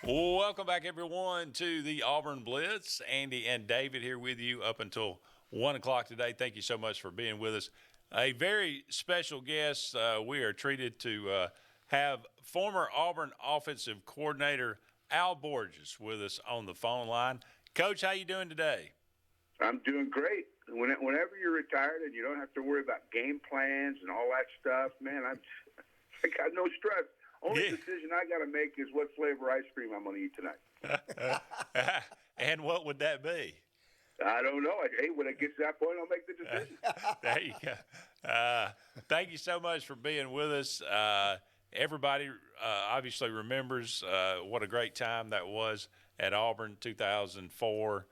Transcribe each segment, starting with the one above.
Welcome back, everyone, to the Auburn Blitz. Andy and David here with you up until 1 o'clock today. Thank you so much for being with us. A very special guest. We are treated to have former Auburn offensive coordinator Al Borges with us on the phone line. Coach, how you doing today? I'm doing great. Whenever you're retired and you don't have to worry about game plans and all that stuff, man, I got no stress. Only decision I got to make is what flavor ice cream I'm going to eat tonight. And what would that be? I don't know. Hey, when it gets to that point, I'll make the decision. There you go. Thank you so much for being with us. Everybody obviously remembers what a great time that was at Auburn, 2004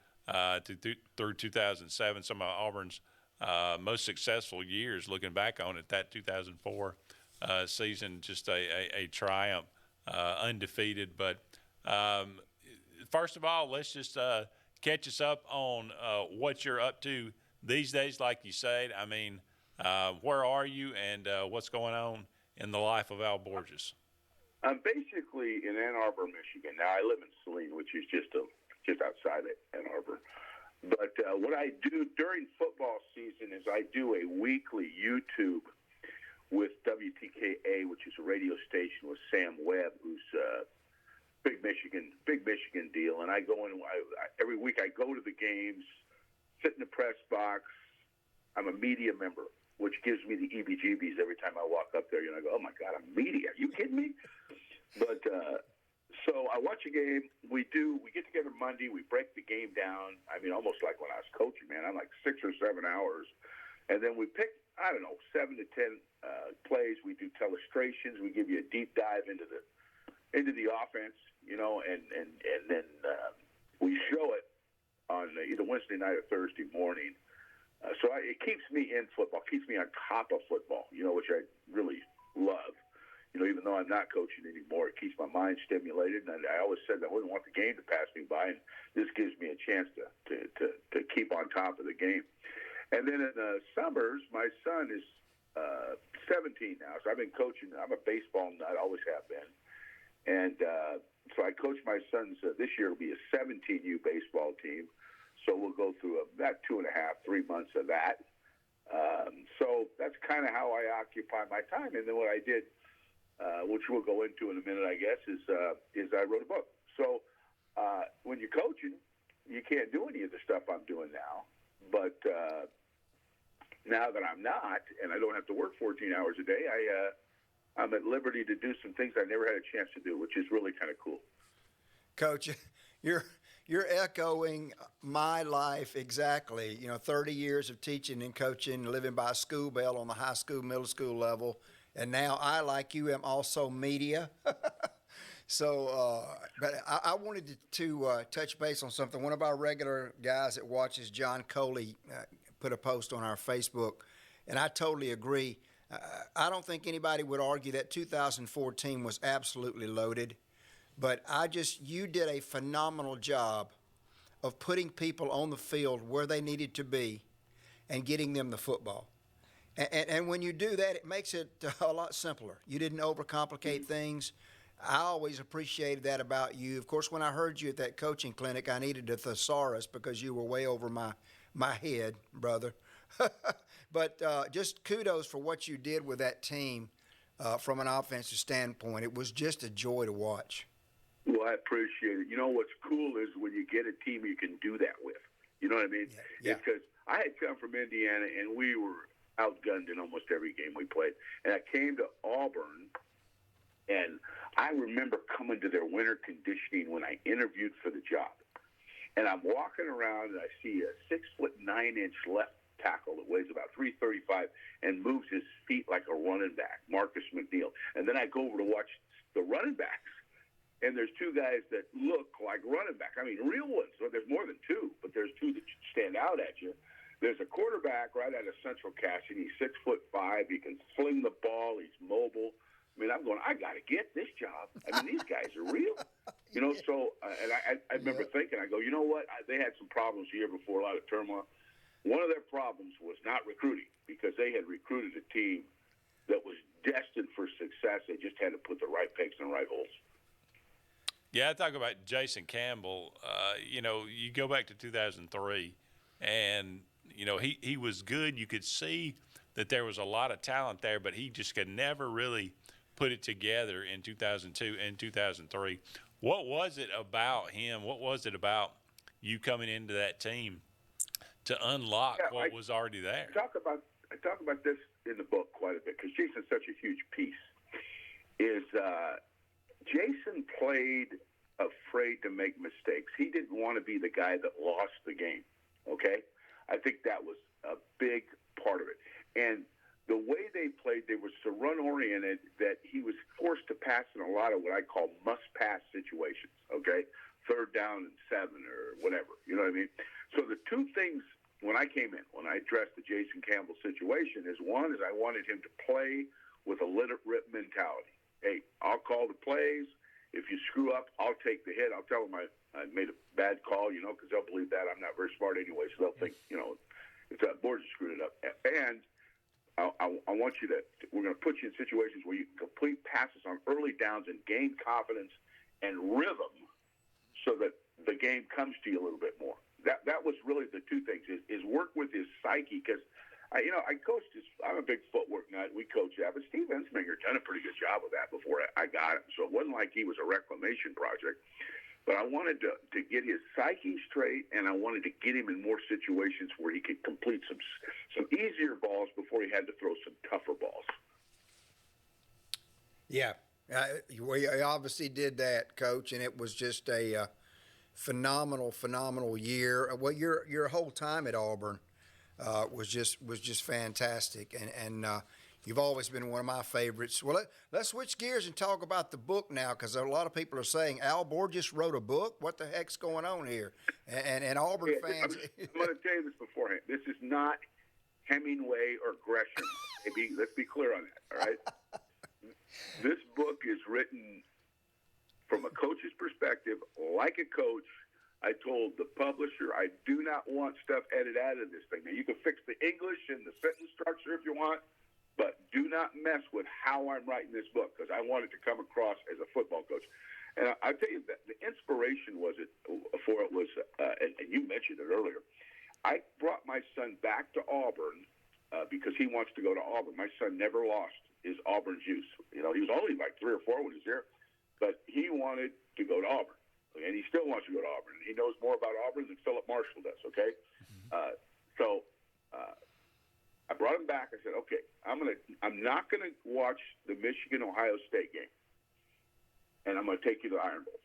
through 2007. Some of Auburn's most successful years, looking back on it, that 2004 season, just a triumph, undefeated. But first of all, let's just catch us up on what you're up to these days, like you said. I mean, where are you and what's going on in the life of Al Borges? I'm basically in Ann Arbor, Michigan. Now, I live in Saline, which is just outside of Ann Arbor. But what I do during football season is I do a weekly YouTube with WTKA, which is a radio station with Sam Webb, who's a big Michigan deal. And I go in every week. I go to the games, sit in the press box. I'm a media member, which gives me the EBGBs every time I walk up there. You know, I go, oh my God, I'm media. Are you kidding me? But so I watch a game. We get together Monday. We break the game down. I mean, almost like when I was coaching, man. I'm like 6 or 7 hours, and then we pick, I don't know, 7 to 10 plays. We do illustrations. We give you a deep dive into the offense, you know, and then we show it on either Wednesday night or Thursday morning. So it keeps me in football, keeps me on top of football, you know, which I really love. You know, even though I'm not coaching anymore, it keeps my mind stimulated. And I always said I wouldn't want the game to pass me by, and this gives me a chance to keep on top of the game. And then in the summers, my son is 17 now, so I've been coaching. I'm a baseball nut, always have been. And so I coach my son's, this year will be a 17U baseball team. So we'll go through about 2.5, 3 months of that. So that's kind of how I occupy my time. And then what I did, which we'll go into in a minute, I guess, is I wrote a book. So when you're coaching, you can't do any of the stuff I'm doing now. But now that I'm not, and I don't have to work 14 hours a day, I'm at liberty to do some things I never had a chance to do, which is really kind of cool. Coach, you're echoing my life exactly. You know, 30 years of teaching and coaching, living by a school bell on the high school, middle school level, and now I, like you, am also media. So, but I wanted to touch base on something. One of our regular guys that watches, John Coley, put a post on our Facebook, and I totally agree. I don't think anybody would argue that 2014 was absolutely loaded, but you did a phenomenal job of putting people on the field where they needed to be and getting them the football. And when you do that, it makes it a lot simpler. You didn't overcomplicate things. I always appreciated that about you. Of course, when I heard you at that coaching clinic, I needed a thesaurus because you were way over my head, brother. But just kudos for what you did with that team from an offensive standpoint. It was just a joy to watch. Well, I appreciate it. You know what's cool is when you get a team you can do that with. You know what I mean? Yeah. Because I had come from Indiana, and we were outgunned in almost every game we played. And I came to Auburn, and I remember coming to their winter conditioning when I interviewed for the job. And I'm walking around, and I see a 6'9" left tackle that weighs about 335 and moves his feet like a running back, Marcus McNeil. And then I go over to watch the running backs, and there's two guys that look like running back. I mean, real ones. So there's more than two, but there's two that stand out at you. There's a quarterback right out of Central Casting. He's 6'5". He can fling the ball. He's mobile. I mean, I'm going, I got to get this job. I mean, these guys are real. You know, so, and I remember thinking, I go, you know what? They had some problems the year before, a lot of turmoil. One of their problems was not recruiting, because they had recruited a team that was destined for success. They just had to put the right pegs in the right holes. Yeah, I talk about Jason Campbell. You go back to 2003, and he was good. You could see that there was a lot of talent there, but he just could never really put it together in 2002 and 2003. What was it about him? What was it about you coming into that team to unlock what was already there? I talk about this in the book quite a bit because Jason's such a huge piece. Jason played afraid to make mistakes. He didn't want to be the guy that lost the game, okay? I think that was a big part of it. And the way they played, they were so run-oriented that he was forced to pass in a lot of what I call must-pass situations, okay? 3rd down and 7 or whatever, you know what I mean? So the two things when I came in, when I addressed the Jason Campbell situation, is one is I wanted him to play with a let-it-rip mentality. Hey, I'll call the plays. If you screw up, I'll take the hit. I'll tell them I made a bad call, because they'll believe that. I'm not very smart anyway, so they'll think, it's Borges screwed it up. And I want you we're going to put you in situations where you can complete passes on early downs and gain confidence and rhythm so that the game comes to you a little bit more. That was really the two things, is work with his psyche, because I coached I'm a big footwork nut. We coached that, but Steve Ensminger done a pretty good job of that before I got him. So it wasn't like he was a reclamation project. But I wanted to get his psyche straight, and I wanted to get him in more situations where he could complete some easier balls before he had to throw some tougher balls. Yeah, we obviously did that, Coach, and it was just a phenomenal year. Well, your whole time at Auburn was just fantastic, and you've always been one of my favorites. Well, let's switch gears and talk about the book now, because a lot of people are saying Al Borges wrote a book. What the heck's going on here? And Auburn fans. I'm going to tell you this beforehand. This is not Hemingway or Gresham. Let's be clear on that. All right. This book is written from a coach's perspective, like a coach. I told the publisher, I do not want stuff edited out of this thing. Now, you can fix the English and the sentence structure if you want, but do not mess with how I'm writing this book, because I want it to come across as a football coach. And I'll tell you that the inspiration and you mentioned it earlier, I brought my son back to Auburn because he wants to go to Auburn. My son never lost his Auburn juice. He was only like 3 or 4 when he was there, but he wanted to go to Auburn. And he still wants to go to Auburn. He knows more about Auburn than Philip Marshall does, okay? So I brought him back. I said, okay, I'm not going to watch the Michigan-Ohio State game, and I'm going to take you to the Iron Bowl.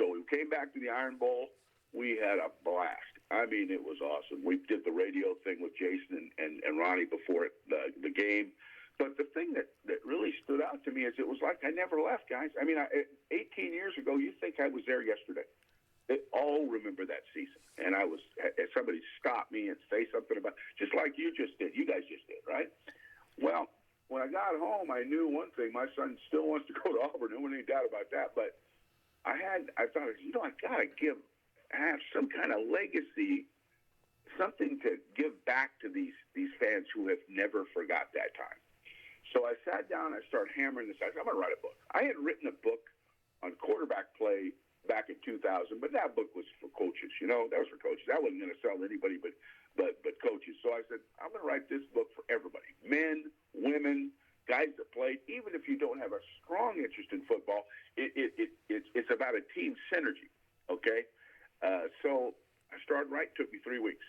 So we came back to the Iron Bowl. We had a blast. I mean, it was awesome. We did the radio thing with Jason and Ronnie before the game. But the thing that really stood out to me is it was like I never left, guys. I mean, 18 years ago, you think I was there yesterday. They all remember that season. And somebody stopped me and say something about, just like you just did. You guys just did, right? Well, when I got home, I knew one thing. My son still wants to go to Auburn. No one any doubt about that. But I thought, I got to have some kind of legacy, something to give back to these fans who have never forgot that time. So I sat down, I started hammering this out. I'm going to write a book. I had written a book on quarterback play back in 2000, but that book was for coaches. That was for coaches. That wasn't going to sell to anybody but coaches. So I said, I'm going to write this book for everybody, men, women, guys that played. Even if you don't have a strong interest in football, it's about a team synergy, okay? So I started writing. It took me 3 weeks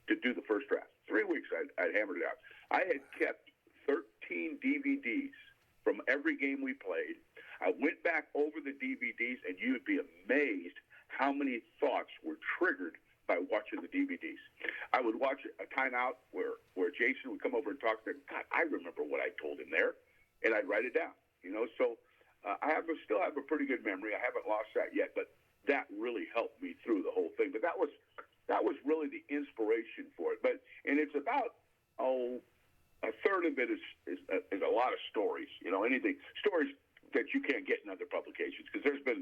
to do the first draft. 3 weeks I'd hammered it out. I had kept 13 DVDs from every game we played. I went back over the DVDs, and you'd be amazed how many thoughts were triggered by watching the DVDs. I would watch a timeout where Jason would come over and talk to me. God, I remember what I told him there, and I'd write it down. So I still have a pretty good memory. I haven't lost that yet, but that really helped me through the whole thing. But that was really the inspiration for it. And it's about a third of it is a lot of stories. Stories that you can't get in other publications, because there's been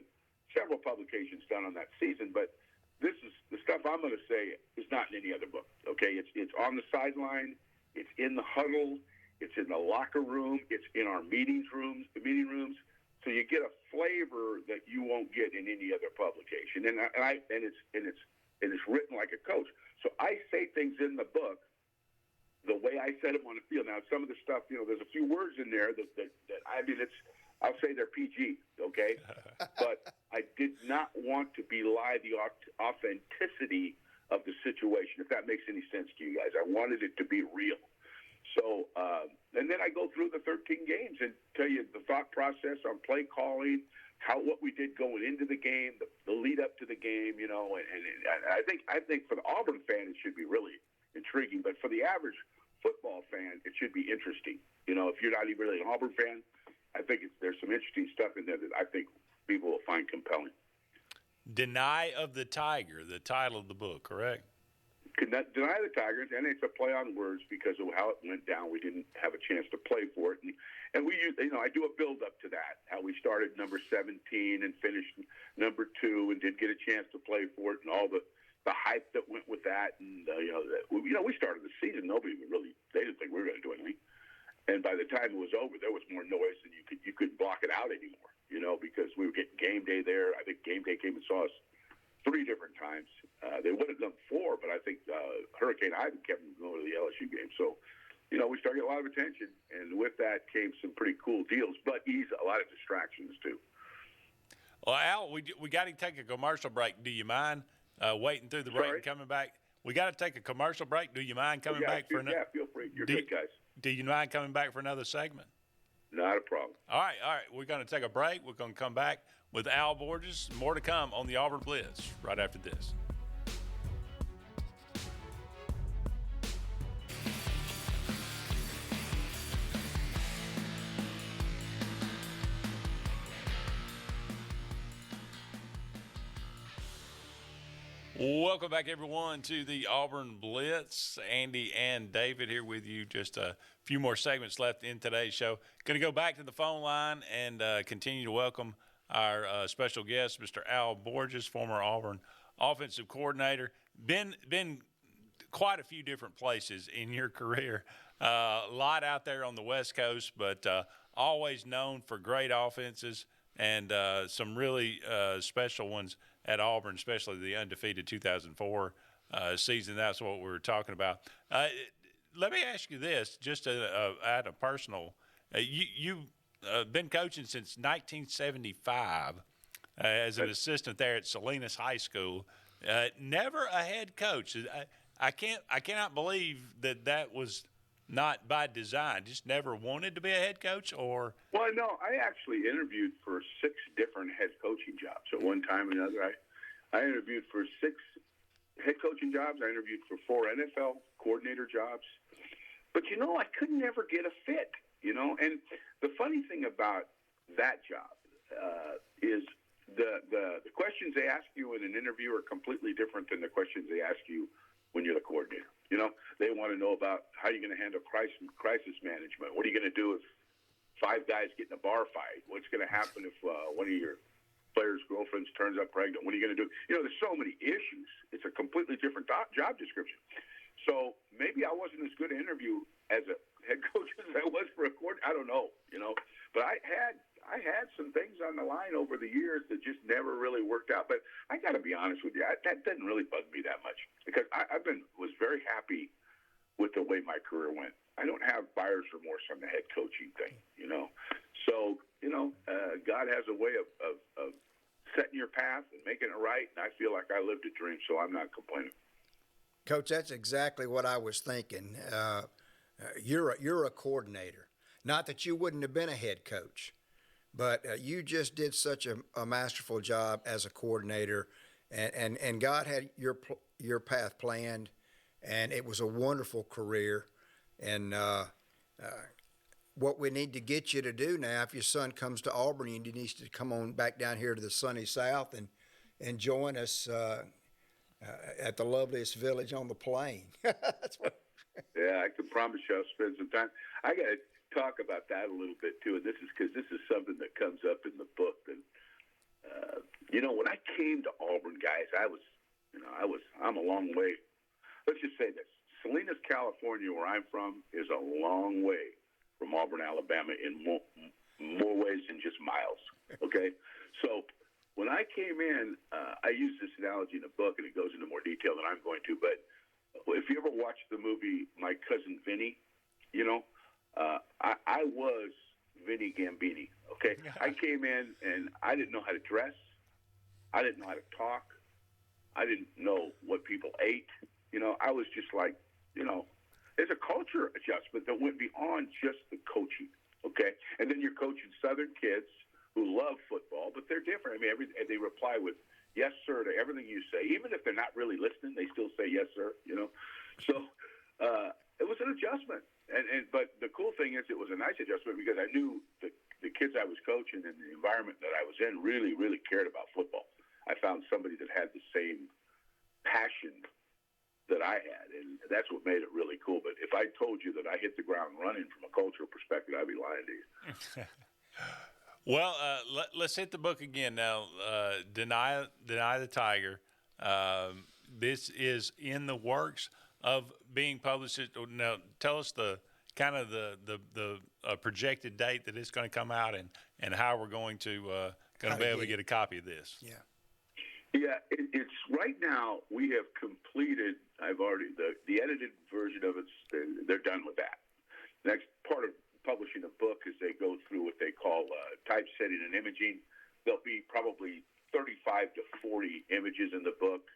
several publications done on that season. But this is the stuff I'm going to say is not in any other book. Okay, it's on the sideline, it's in the huddle, it's in the locker room, it's in our meeting rooms. So you get a flavor that you won't get in any other publication, and it's written like a coach. So I say things in the book the way I said them on the field. Now, some of the stuff, there's a few words in there that I'll say they're PG, okay? But I did not want to belie the authenticity of the situation, if that makes any sense to you guys. I wanted it to be real. So, and then I go through the 13 games and tell you the thought process on play calling, what we did going into the game, the lead up to the game, and I think for the Auburn fan it should be really intriguing, but for the average football fan it should be interesting. If you're not even really an Auburn fan, I think there's some interesting stuff in there that I think people will find compelling. Deny of the Tiger, the title of the book, correct? Deny the Tigers, and it's a play on words because of how it went down. We didn't have a chance to play for it, and we use, I do a build up to that. How we started number 17 and finished number 2, and did get a chance to play for it, and all the hype that went with that. And we started the season. Nobody they didn't think we were going to do anything. And by the time it was over, there was more noise than you couldn't block it out anymore. Because we were getting game day there. I think game day came and saw us 3 different times. They would have done 4, but I think Hurricane Ivan kept them going to the LSU game. So, we started getting a lot of attention, and with that came some pretty cool deals, but a lot of distractions too. Well, Al, we got to take a commercial break. Do you mind waiting through the break and coming back? We got to take a commercial break. Do you mind coming back for another? Yeah, feel free. You're good, guys. Do you mind coming back for another segment? Not a problem. All right. We're going to take a break. We're going to come back with Al Borges. More to come on the Auburn Blitz right after this. Welcome back, everyone, to the Auburn Blitz. Andy and David here with you. Just a few more segments left in today's show. Going to go back to the phone line and continue to welcome our special guest, Mr. Al Borges, former Auburn offensive coordinator. Been quite a few different places in your career. A lot out there on the West Coast, but always known for great offenses and some really special ones at Auburn, especially the undefeated 2004 season. That's what we were talking about. Let me ask you this, just at a personal, you've been coaching since 1975 as an assistant there at Salinas High School. Never a head coach. I cannot believe that was not by design. Just never wanted to be a head coach, or? Well, no, I actually interviewed for 6 different head coaching jobs at one time or another. I interviewed for 6 head coaching jobs. I interviewed for 4 NFL coordinator jobs. But, I could never get a fit, And the funny thing about that job is the questions they ask you in an interview are completely different than the questions they ask you when you're the coordinator. They want to know about how you're going to handle crisis management. What are you going to do if 5 guys get in a bar fight? What's going to happen if one of your players' girlfriends turns up pregnant? What are you going to do? There's so many issues. It's a completely different job description. So maybe I wasn't as good an interview as a head coach as I was for a coordinator. I don't know, But I had some things on the line over the years that just never really worked out. But I got to be honest with you, that didn't really bug me that much because I was very happy with the way my career went. I don't have buyer's remorse on the head coaching thing, So, God has a way of setting your path and making it right, and I feel like I lived a dream, so I'm not complaining. Coach, that's exactly what I was thinking. You're a coordinator. Not that you wouldn't have been a head coach, but you just did such a masterful job as a coordinator, and God had your path planned, and it was a wonderful career. And what we need to get you to do now, if your son comes to Auburn, he needs to come on back down here to the sunny South and join us at the loveliest village on the plain. That's what. Yeah, I can promise you I'll spend some time. I got to talk about that a little bit too, and this is because this is something that comes up in the book. And when I came to Auburn, guys, I'm a long way. Let's just say this: Salinas, California, where I'm from, is a long way from Auburn, Alabama, in more ways than just miles. Okay, so when I came in, I use this analogy in the book, and it goes into more detail than I'm going to. But if you ever watched the movie My Cousin Vinny, I was Vinny Gambini. Okay, I came in and I didn't know how to dress. I didn't know how to talk. I didn't know what people ate. I was just like, there's a culture adjustment that went beyond just the coaching. Okay, and then you're coaching Southern kids who love football, but they're different. I mean, they reply with yes, sir, to everything you say. Even if they're not really listening, they still say yes, sir, So it was an adjustment. But the cool thing is it was a nice adjustment because I knew the kids I was coaching and the environment that I was in really, really cared about football. I found somebody that had the same passion that I had, and that's what made it really cool. But if I told you that I hit the ground running from a cultural perspective, I'd be lying to you. Well, let's hit the book again now. Deny the Tiger. This is in the works of being published. Now, tell us the kind of the projected date that it's going to come out, and how we're going to be able to get a copy of this. Yeah, it's right now. We have completed. I've already the edited version of it. They're done with that. Next part of publishing a book is they go through what they call typesetting and imaging. There'll be probably 35 to 40 images in the book.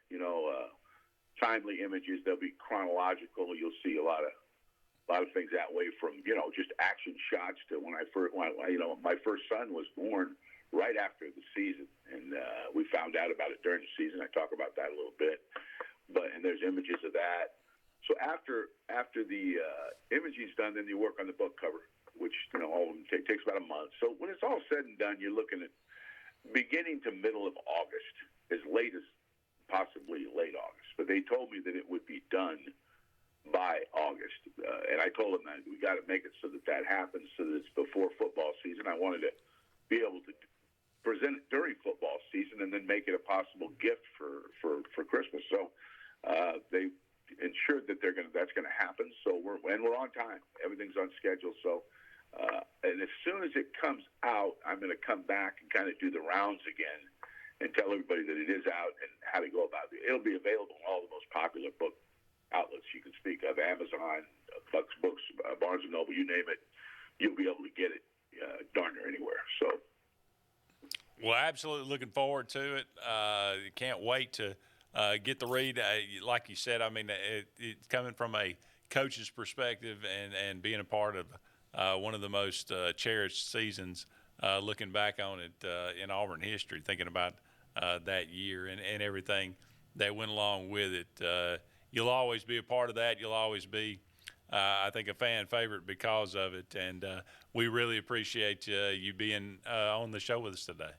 Timely images. They'll be chronological. You'll see a lot of things that way, from just action shots to when my first son was born right after the season, and we found out about it during the season. I talk about that a little bit, and there's images of that. So after the imaging's done, then you work on the book cover, which all of them takes about a month. So when it's all said and done, you're looking at beginning to middle of August, as late as possibly late August. But they told me that it would be done by August, and I told them that we got to make it so that happens, so that it's before football season. I wanted to be able to present it during football season and then make it a possible gift for Christmas. So they ensured that that's going to happen. So we're on time. Everything's on schedule. So and as soon as it comes out, I'm going to come back and kind of do the rounds again and tell everybody that it is out and how to go about it. It'll be available in all the most popular book outlets you can speak of: Amazon, Bucks Books, Barnes & Noble, you name it. You'll be able to get it darn near anywhere. So. Well, absolutely looking forward to it. Can't wait to get the read. Like you said, I mean, it's coming from a coach's perspective and being a part of one of the most cherished seasons, looking back on it in Auburn history, thinking about that year and everything that went along with it. You'll always be a part of that. You'll always be, I think, a fan favorite because of it. And we really appreciate you being on the show with us today.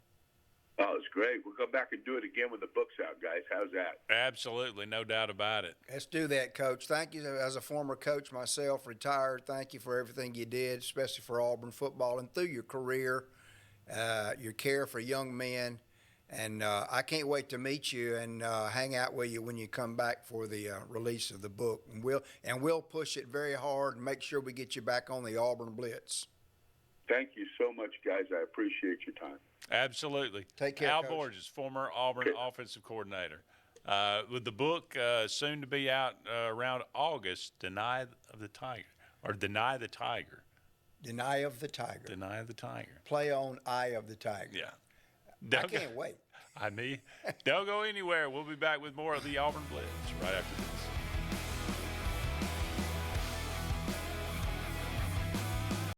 Oh, it's great. We'll come back and do it again when the book's out, guys. How's that? Absolutely. No doubt about it. Let's do that, Coach. Thank you. As a former coach myself, retired, thank you for everything you did, especially for Auburn football and through your career, your care for young men. And I can't wait to meet you and hang out with you when you come back for the release of the book. And we'll push it very hard and make sure we get you back on the AuburnBlitz. Thank you so much, guys. I appreciate your time. Absolutely. Take care, Al Coach. Borges, former Auburn offensive coordinator. With the book soon to be out around August, Deny the Tiger. Deny of the Tiger. Deny of the Tiger. Play on Eye of the Tiger. Yeah. I can't wait. Don't go anywhere. We'll be back with more of the Auburn Blitz right after this.